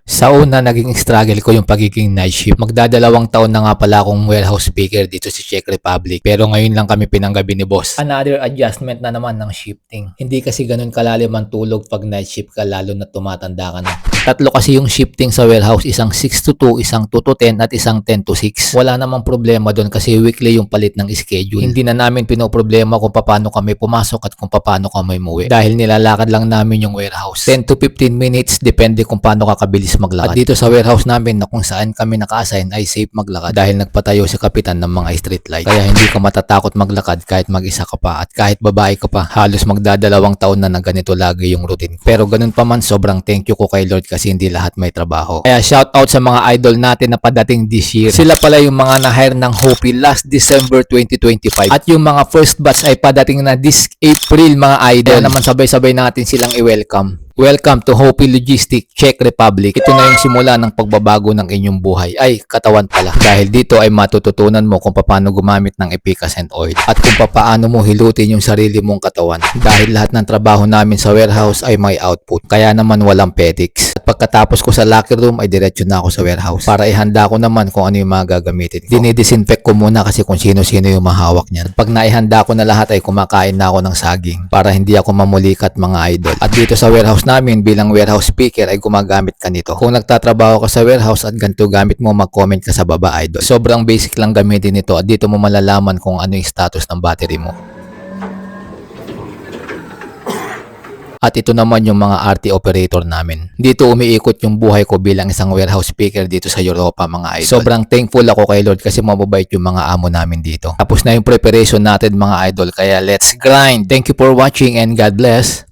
Sa una, naging struggle ko yung pagiging night shift. Magdadalawang taon na nga pala akong warehouse picker dito sa Czech Republic. Pero ngayon lang kami pinanggabi ni boss. Another adjustment na naman ng shifting. Hindi kasi ganun kalalim ang tulog pag night shift ka lalo na tumatanda ka na. Tatlo kasi yung shifting sa warehouse, isang 6 to 2, isang 2 to 10 at isang 10 to 6. Wala namang problema doon kasi weekly yung palit ng schedule. Hindi na namin pinoproblema kung paano kami pumasok at kung paano kami umuwi. Dahil nilalakad lang namin yung warehouse. 10 to 15 minutes depende kung paano kakabilis maglakad. At dito sa warehouse namin na kung saan kami naka-assign ay safe maglakad dahil nagpatayo si kapitan ng mga street light. Kaya hindi ka matatakot maglakad kahit mag-isa ka pa at kahit babae ka pa. Halos magdadalawang taon na ganito lagi yung routine. Pero ganun pa man, sobrang thank you ko kay Lord kasi hindi lahat may trabaho. Kaya shout out sa mga idol natin na padating this year. Sila pala yung mga na-hire ng Hopi last December 2025 at yung mga first batch ay padating na this April mga idol. Kaya naman sabay-sabay natin silang i-welcome. Welcome to Hopi Logistics, Czech Republic. Ito na yung simula ng pagbabago ng inyong buhay. Ay, katawan pala. Dahil dito ay matututunan mo kung paano gumamit ng efficacent oil at kung paano mo hilutin yung sarili mong katawan. Dahil lahat ng trabaho namin sa warehouse ay may output. Kaya naman walang petics. At pagkatapos ko sa locker room ay diretso na ako sa warehouse para ihanda ko naman kung ano yung mga gagamitin ko. Dinidisinfect ko muna kasi kung sino-sino yung mahawak niyan. At pag naihanda ko na lahat ay kumakain na ako ng saging para hindi ako mamulikat mga idol. At dito sa warehouse namin bilang warehouse picker ay gumagamit ka nito. Kung nagtatrabaho ka sa warehouse at ganito gamit mo, mag-comment ka sa baba idol. Sobrang basic lang gamitin nito at dito mo malalaman kung ano yung status ng battery mo. At ito naman yung mga RT operator namin. Dito umiikot yung buhay ko bilang isang warehouse picker dito sa Europa mga idol. Sobrang thankful ako kay Lord kasi mababait yung mga amo namin dito. Tapos na yung preparation natin mga idol kaya let's grind. Thank you for watching and God bless.